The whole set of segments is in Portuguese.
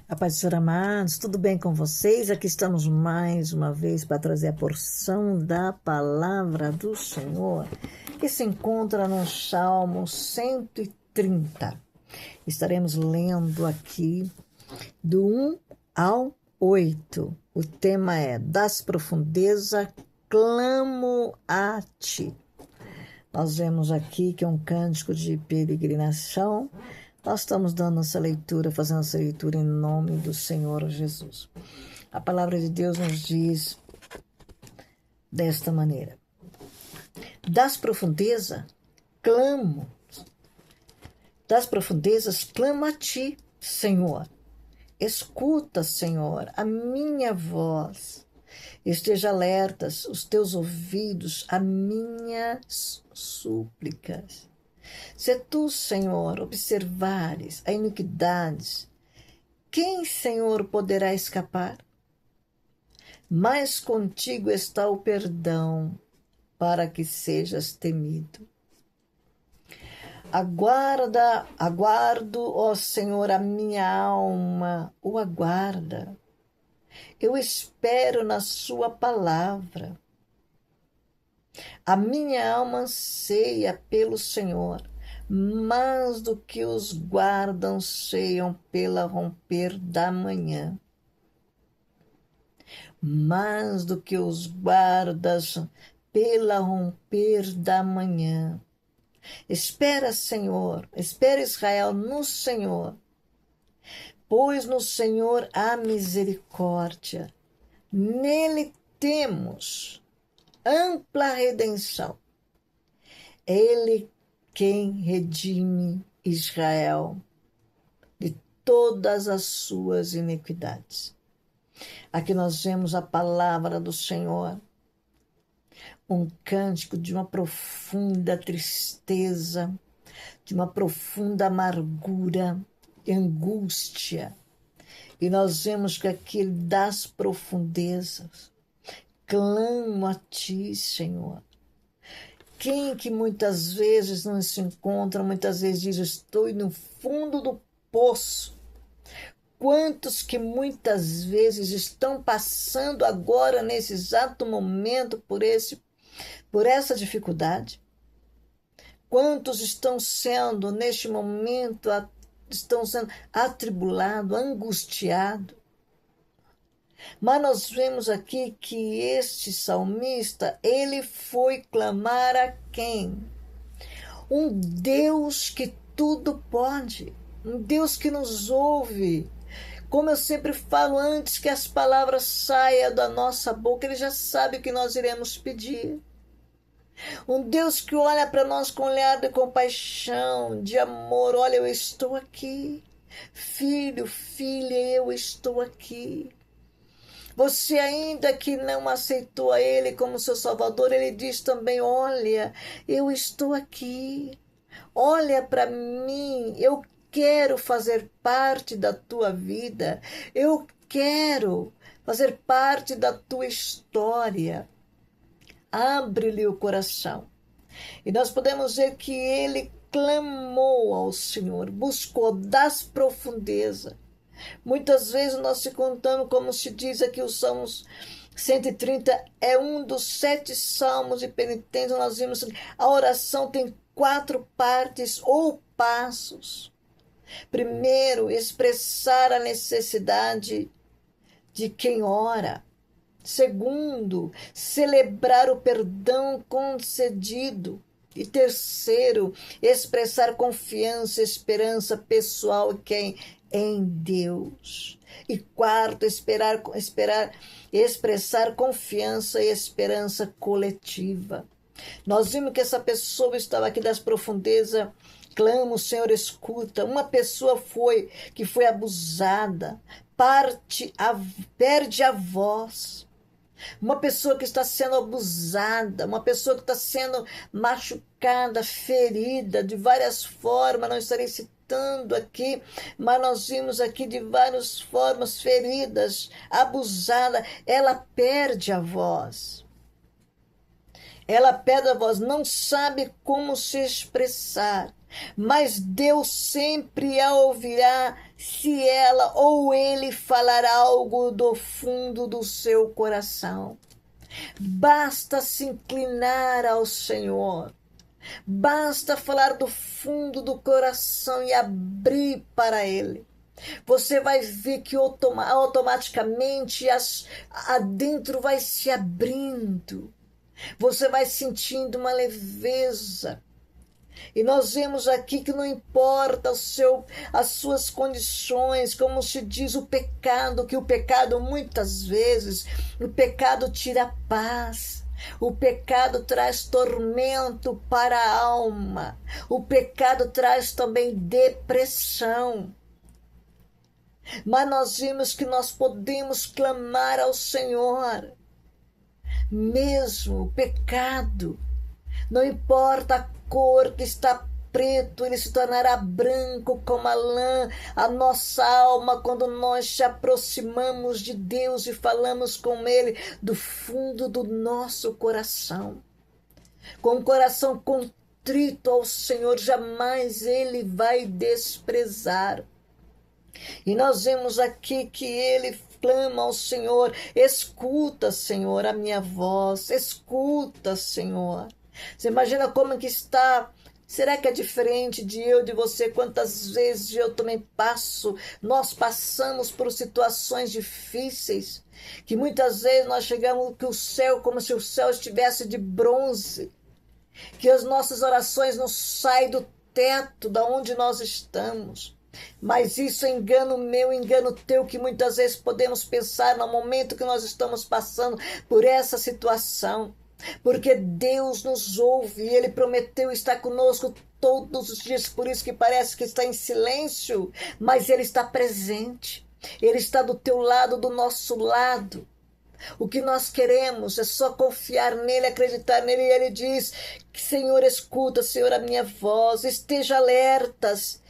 A paz do Senhor, amados, tudo bem com vocês? Aqui estamos mais uma vez para trazer a porção da palavra do Senhor, que se encontra no Salmo 130. Estaremos lendo aqui do 1 ao 8. O tema é: das profundezas clamo a ti. Nós vemos aqui que é um cântico de peregrinação. Nós estamos dando essa leitura, fazendo essa leitura em nome do Senhor Jesus. A palavra de Deus nos diz desta maneira: das profundezas clamo a ti, Senhor. Escuta, Senhor, a minha voz. Esteja alertas os teus ouvidos a minhas súplicas. Se tu, Senhor, observares a iniquidade, quem, Senhor, poderá escapar? Mas contigo está o perdão, para que sejas temido. Aguardo, ó Senhor, a minha alma o aguarda. Eu espero na sua palavra. A minha alma anseia pelo Senhor, mais do que os guardas anseiam pela romper da manhã. Mais do que os guardas pela romper da manhã. Espera, Senhor, espera Israel no Senhor, pois no Senhor há misericórdia. Nele temos ampla redenção. Ele quem redime Israel de todas as suas iniquidades. Aqui nós vemos a palavra do Senhor, um cântico de uma profunda tristeza, de uma profunda amargura e angústia. E nós vemos que aqui das profundezas clamo a ti, Senhor. Quem que muitas vezes não se encontra, muitas vezes diz: estou no fundo do poço. Quantos que muitas vezes estão passando agora, nesse exato momento, por essa dificuldade? Quantos estão sendo, neste momento, estão sendo atribulados, angustiados? Mas nós vemos aqui que este salmista, ele foi clamar a quem? Um Deus que tudo pode, um Deus que nos ouve. Como eu sempre falo, antes que as palavras saiam da nossa boca, ele já sabe o que nós iremos pedir. Um Deus que olha para nós com um olhar de compaixão, de amor. Olha, eu estou aqui. Filho, filha, eu estou aqui. Você ainda que não aceitou a Ele como seu Salvador, Ele diz também: olha, eu estou aqui, olha para mim, eu quero fazer parte da tua vida, eu quero fazer parte da tua história. Abre-lhe o coração. E nós podemos ver que ele clamou ao Senhor, buscou das profundezas. Muitas vezes nós se contamos, como se diz aqui, o Salmos 130 é um dos 7 salmos de penitência. Nós vimos que a oração tem 4 partes ou passos. Primeiro, expressar a necessidade de quem ora. Segundo, celebrar o perdão concedido. E terceiro, expressar confiança, esperança pessoal em Deus. E quarto, expressar confiança e esperança coletiva. Nós vimos que essa pessoa estava aqui das profundezas, clama, o Senhor escuta. Uma pessoa que foi abusada, perde a voz. Uma pessoa que está sendo abusada, uma pessoa que está sendo machucada, ferida de várias formas, não estarei citando aqui, mas nós vimos aqui de várias formas, feridas, abusada, ela perde a voz. Ela perde a voz, não sabe como se expressar. mas Deus sempre a ouvirá se ela ou ele falar algo do fundo do seu coração. Basta se inclinar ao Senhor. Basta falar do fundo do coração e abrir para Ele. Você vai ver que automaticamente adentro vai se abrindo. Você vai sentindo uma leveza. E nós vemos aqui que não importa as suas condições, como se diz o pecado, que o pecado muitas vezes, o pecado tira a paz. O pecado traz tormento para a alma. O pecado traz também depressão. Mas nós vimos que nós podemos clamar ao Senhor. Mesmo o pecado, não importa a cor que está preto, ele se tornará branco como a lã. A nossa alma, quando nós te aproximamos de Deus e falamos com Ele do fundo do nosso coração, com o coração contrito ao Senhor, jamais Ele vai desprezar. E nós vemos aqui que Ele clama ao Senhor: escuta, Senhor, a minha voz, escuta, Senhor. Você imagina como que está? Será que é diferente de eu, de você? Quantas vezes eu também nós passamos por situações difíceis, que muitas vezes nós chegamos que o céu, como se o céu estivesse de bronze, que as nossas orações não saem do teto da onde nós estamos. Mas isso é engano meu, engano teu, que muitas vezes podemos pensar no momento que nós estamos passando por essa situação. Porque Deus nos ouve e Ele prometeu estar conosco todos os dias, por isso que parece que está em silêncio, mas Ele está presente, Ele está do teu lado, do nosso lado. O que nós queremos é só confiar nele, acreditar nele. E ele diz: Senhor, escuta, Senhor, a minha voz, esteja alertas,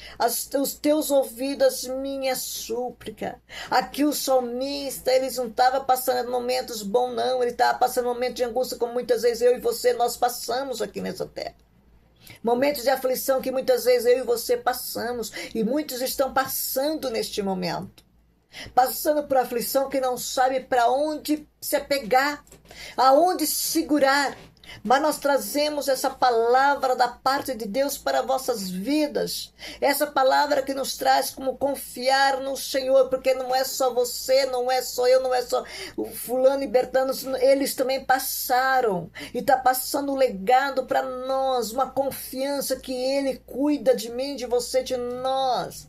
os teus ouvidos, minha súplica. Aqui o salmista, ele não estava passando momentos bons, não, ele estava passando momentos de angústia, como muitas vezes eu e você, nós passamos aqui nessa terra. Momentos de aflição que muitas vezes eu e você passamos, e muitos estão passando neste momento. Passando por aflição que não sabe para onde se apegar, aonde segurar. Mas nós trazemos essa palavra da parte de Deus para vossas vidas. Essa palavra que nos traz como confiar no Senhor, porque não é só você, não é só eu, não é só o fulano e Bertano, eles também passaram. E está passando um legado para nós, uma confiança que Ele cuida de mim, de você, de nós.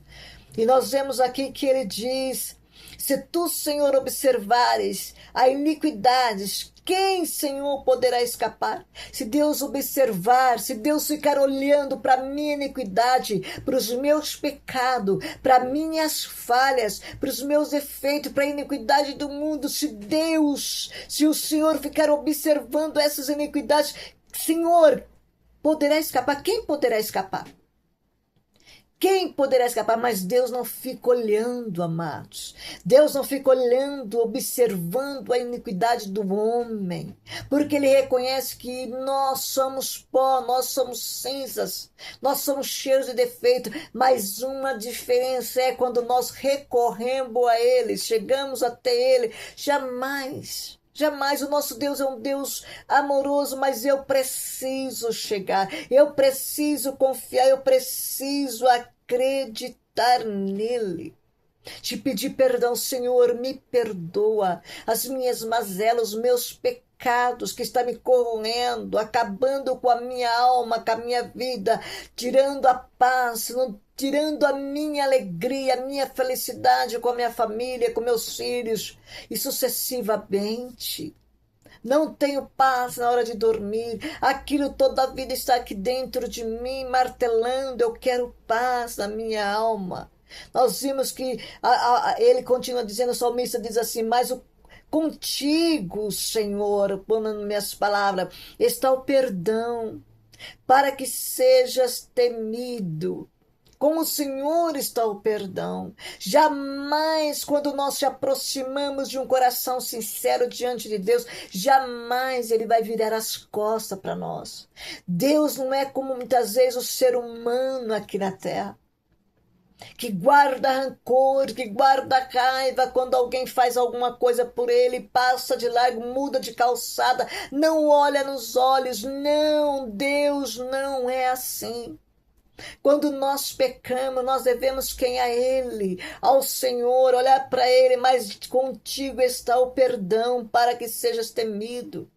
E nós vemos aqui que Ele diz: se tu, Senhor, observares a iniquidades, quem, Senhor, poderá escapar? Se Deus observar, se Deus ficar olhando para a minha iniquidade, para os meus pecados, para minhas falhas, para os meus defeitos, para a iniquidade do mundo, se o Senhor ficar observando essas iniquidades, Senhor, poderá escapar? Quem poderá escapar? Quem poderá escapar? Mas Deus não fica olhando, amados. Deus não fica olhando, observando a iniquidade do homem. Porque Ele reconhece que nós somos pó, nós somos cinzas, nós somos cheios de defeito. Mas uma diferença é quando nós recorremos a Ele, chegamos até Ele. Jamais o nosso Deus é um Deus amoroso, mas eu preciso chegar, eu preciso confiar, eu preciso acreditar nele. Te pedir perdão, Senhor, me perdoa as minhas mazelas, os meus pecados que estão me corroendo, acabando com a minha alma, com a minha vida, tirando a paz, tirando a minha alegria, a minha felicidade com a minha família, com meus filhos, e sucessivamente. Não tenho paz na hora de dormir, aquilo toda a vida está aqui dentro de mim, martelando, eu quero paz na minha alma. Nós vimos que ele continua dizendo, o salmista diz assim: mas contigo, Senhor, pondo minhas palavras, está o perdão, para que sejas temido. Com o Senhor está o perdão. Jamais, quando nós te aproximamos de um coração sincero diante de Deus, jamais Ele vai virar as costas para nós. Deus não é como muitas vezes o ser humano aqui na terra, que guarda rancor, que guarda raiva quando alguém faz alguma coisa por ele, passa de largo, muda de calçada, não olha nos olhos. Não, Deus não é assim. Quando nós pecamos, nós devemos quem a Ele, ao Senhor, olhar para Ele, mas contigo está o perdão para que sejas temido.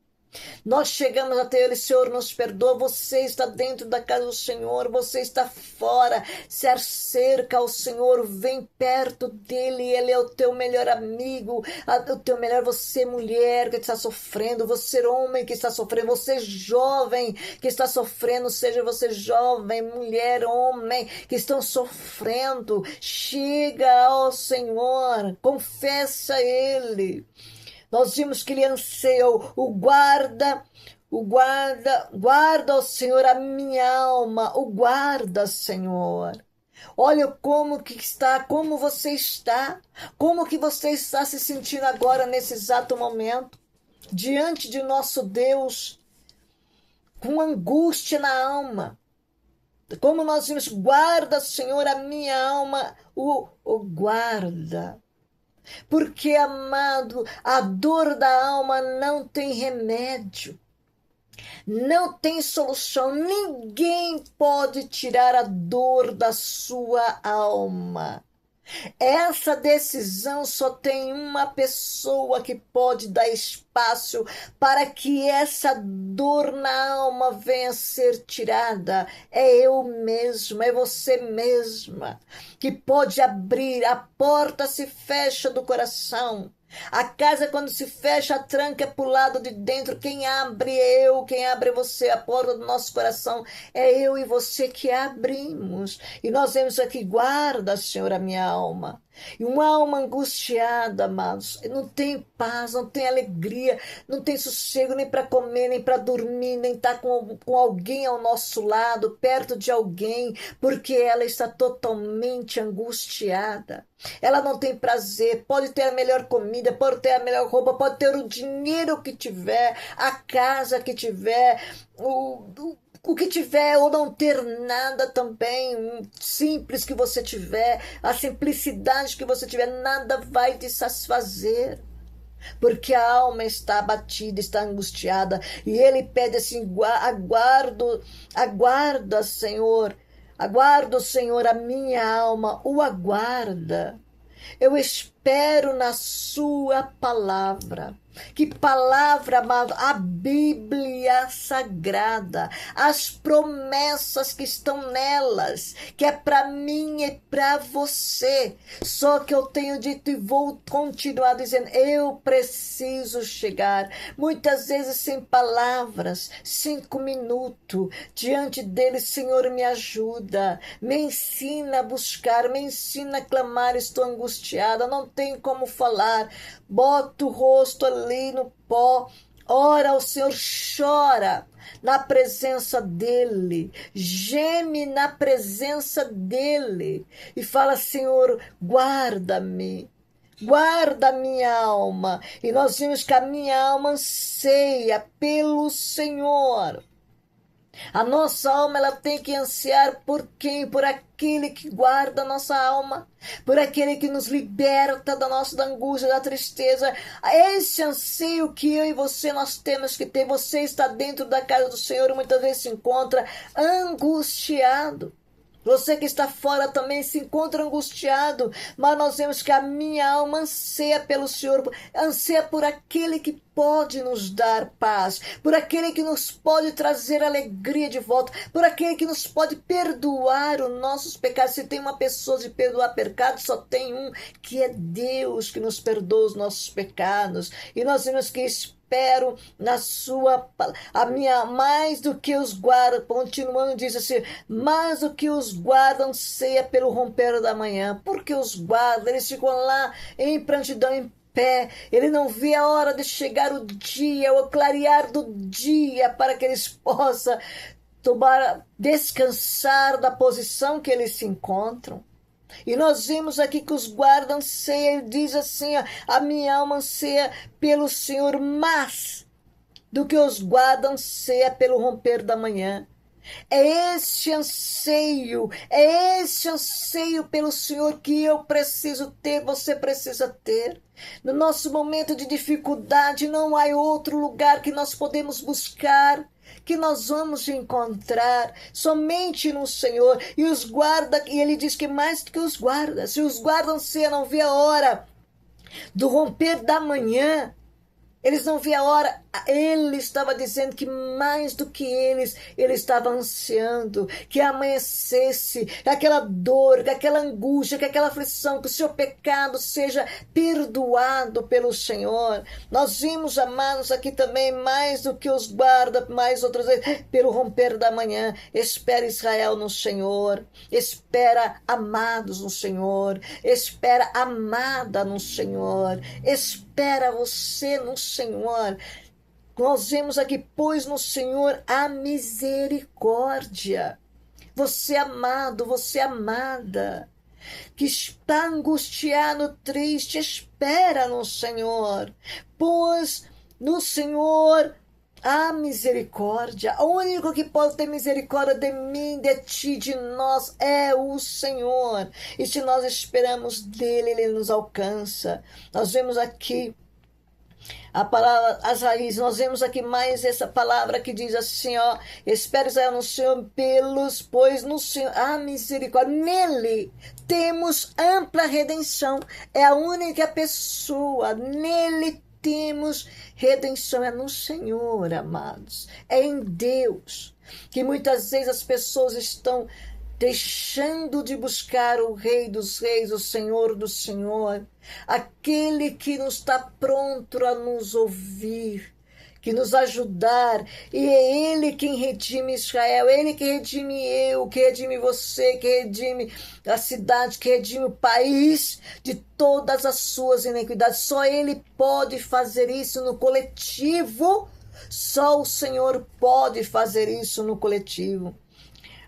Nós chegamos até Ele, Senhor, nos perdoa. Você está dentro da casa do Senhor, você está fora, se acerca ao Senhor, vem perto dEle, Ele é o teu melhor amigo, o teu melhor. Você, mulher que está sofrendo, você, homem que está sofrendo, você, jovem que está sofrendo, seja você jovem, mulher, homem que estão sofrendo, chega ao Senhor, confessa a Ele. Nós vimos que ele anseia guarda, ó Senhor, a minha alma, o guarda, Senhor. Olha como que está, como você está, como que você está se sentindo agora, nesse exato momento, diante de nosso Deus, com angústia na alma. Como nós vimos, guarda, Senhor, a minha alma, o guarda. Porque, amado, a dor da alma não tem remédio, não tem solução. Ninguém pode tirar a dor da sua alma. Essa decisão só tem uma pessoa que pode dar espaço para que essa dor na alma venha a ser tirada. É eu mesma, é você mesma que pode abrir. A porta se fecha do coração. A casa, quando se fecha, a tranca é para o lado de dentro. Quem abre é eu, quem abre é você. A porta do nosso coração é eu e você que abrimos. E nós vemos aqui, guarda, Senhor, a minha alma. E uma alma angustiada, amados, não tem paz, não tem alegria, não tem sossego nem para comer, nem para dormir, nem estar com alguém ao nosso lado, perto de alguém, porque ela está totalmente angustiada. Ela não tem prazer, pode ter a melhor comida, pode ter a melhor roupa, pode ter o dinheiro que tiver, a casa que tiver, o que tiver, ou não ter nada também, simples que você tiver, a simplicidade que você tiver, nada vai te satisfazer. Porque a alma está abatida, está angustiada, e ele pede assim, aguarda, Senhor, a minha alma, o aguarda. Eu espero na sua palavra. Que palavra, amado, a Bíblia Sagrada, as promessas que estão nelas, que é para mim e para você. Só que eu tenho dito e vou continuar dizendo, eu preciso chegar, muitas vezes sem palavras, 5 minutos, diante dele. Senhor, me ajuda, me ensina a buscar, me ensina a clamar, estou angustiada, não tenho como falar, bota o rosto ali no pó, ora ao Senhor, chora na presença dele, geme na presença dele e fala, Senhor, guarda-me, guarda a minha alma. E nós vimos que a minha alma anseia pelo Senhor. A nossa alma, ela tem que ansiar por quem? Por aquele que guarda a nossa alma, por aquele que nos liberta da angústia, da tristeza. Esse anseio que eu e você nós temos que ter. Você está dentro da casa do Senhor e muitas vezes se encontra angustiado. Você que está fora também se encontra angustiado, mas nós vemos que a minha alma anseia pelo Senhor, anseia por aquele que pode nos dar paz, por aquele que nos pode trazer alegria de volta, por aquele que nos pode perdoar os nossos pecados. Se tem uma pessoa de perdoar pecados, só tem um, que é Deus, que nos perdoa os nossos pecados. E nós vemos que espero na sua palavra. A minha, mais do que os guarda, continuando, diz assim, mais do que os guardam, ceia pelo romper da manhã. Porque os guardas, eles ficam lá em prontidão, em pé, ele não vê a hora de chegar o dia, o clarear do dia, para que eles possam descansar da posição que eles se encontram. E nós vimos aqui que os guardas anseiam, ele diz assim, ó, a minha alma anseia pelo Senhor, mais do que os guardas anseia pelo romper da manhã. É esse anseio pelo Senhor que eu preciso ter, você precisa ter. No nosso momento de dificuldade, não há outro lugar que nós podemos buscar, que nós vamos encontrar somente no Senhor. E os guardas, e ele diz que mais do que os guardas, se os guardas anseiam, não vê a hora do romper da manhã, eles não viam a hora, ele estava dizendo que mais do que ele estava ansiando que amanhecesse, que aquela dor, que aquela angústia, que aquela aflição, que o seu pecado seja perdoado pelo Senhor. Nós vimos, amados, aqui também, mais do que os guarda, mais outras vezes, pelo romper da manhã. Espera Israel no Senhor, espera amados no Senhor, espera amada no Senhor, espera você no Senhor. Nós vemos aqui, pois no Senhor a misericórdia. Você amado, você amada, que está angustiado, triste, espera no Senhor, pois no Senhor há misericórdia. O único que pode ter misericórdia de mim, de ti, de nós é o Senhor. E se nós esperamos dele, ele nos alcança. Nós vemos aqui a palavra, as raízes, nós vemos aqui mais essa palavra que diz assim, ó, espera Israel no Senhor, pois no Senhor há misericórdia, nele temos ampla redenção, é a única pessoa, nele temos redenção, é no Senhor, amados, é em Deus, que muitas vezes as pessoas estão deixando de buscar o Rei dos Reis, o Senhor do Senhor, aquele que não está pronto a nos ouvir, que nos ajudar, e é Ele quem redime Israel, Ele que redime eu, que redime você, que redime a cidade, que redime o país de todas as suas iniquidades. Só Ele pode fazer isso no coletivo, só o Senhor pode fazer isso no coletivo.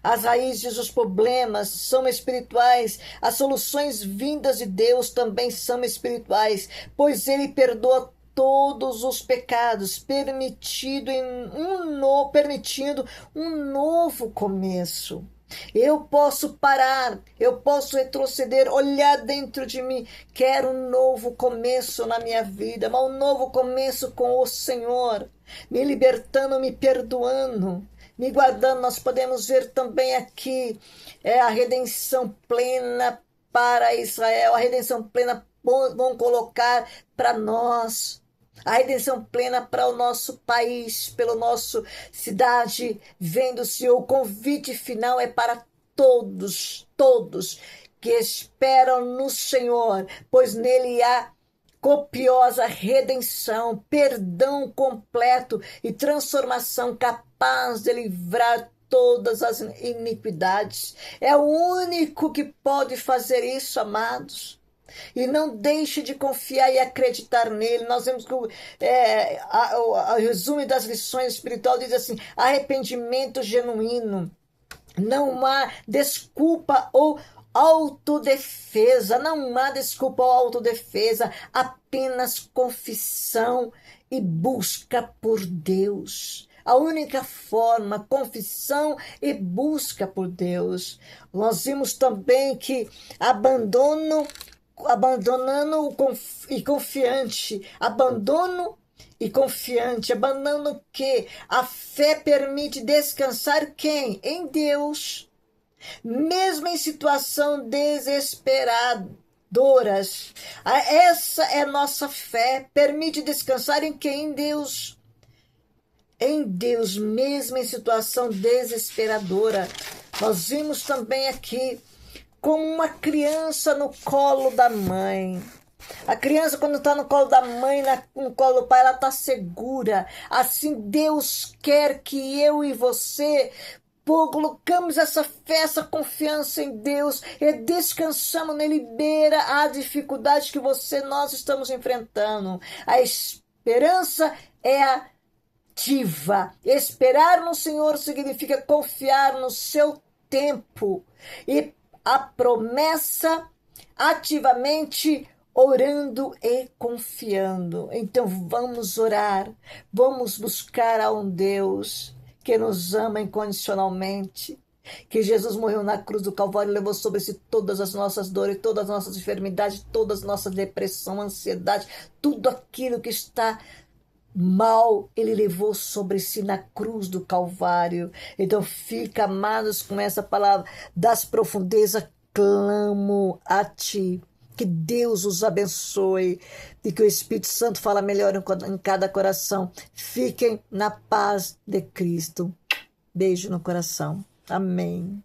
As raízes dos problemas são espirituais, as soluções vindas de Deus também são espirituais, pois Ele perdoa todos os pecados, permitindo um novo começo. Eu posso parar, eu posso retroceder, olhar dentro de mim, quero um novo começo na minha vida, mas um novo começo com o Senhor, me libertando, me perdoando, me guardando. Nós podemos ver também aqui a redenção plena para Israel, a redenção plena vão colocar para nós, a redenção plena para o nosso país, pela nossa cidade, vem do Senhor. O convite final é para todos que esperam no Senhor, pois nele há copiosa redenção, perdão completo e transformação capaz de livrar todas as iniquidades. É o único que pode fazer isso, amados. E não deixe de confiar e acreditar nele. Nós vemos que o resumo das lições espirituais diz assim: arrependimento genuíno. Não há desculpa ou autodefesa, não há desculpa ou autodefesa, apenas confissão e busca por Deus. A única forma, confissão e busca por Deus. Nós vimos também que abandonando e confiante, abandono que a fé permite descansar quem? Em Deus. Mesmo em situação desesperadoras, essa é nossa fé, permite descansar em quem? Em Deus. Em Deus, mesmo em situação desesperadora. Nós vimos também aqui como uma criança no colo da mãe. A criança, quando está no colo da mãe, no colo do pai, ela está segura. Assim Deus quer que eu e você colocamos essa fé, essa confiança em Deus e descansamos nele, beira a dificuldade que nós estamos enfrentando. A esperança é ativa. Esperar no Senhor significa confiar no seu tempo e a promessa ativamente orando e confiando. Então vamos orar, vamos buscar a um Deus que nos ama incondicionalmente, que Jesus morreu na cruz do Calvário e levou sobre si todas as nossas dores, todas as nossas enfermidades, todas as nossas depressão, ansiedade, tudo aquilo que está mal, ele levou sobre si na cruz do Calvário. Então fica, amados, com essa palavra das profundezas, clamo a ti. Que Deus os abençoe e que o Espírito Santo fala melhor em cada coração. Fiquem na paz de Cristo. Beijo no coração. Amém.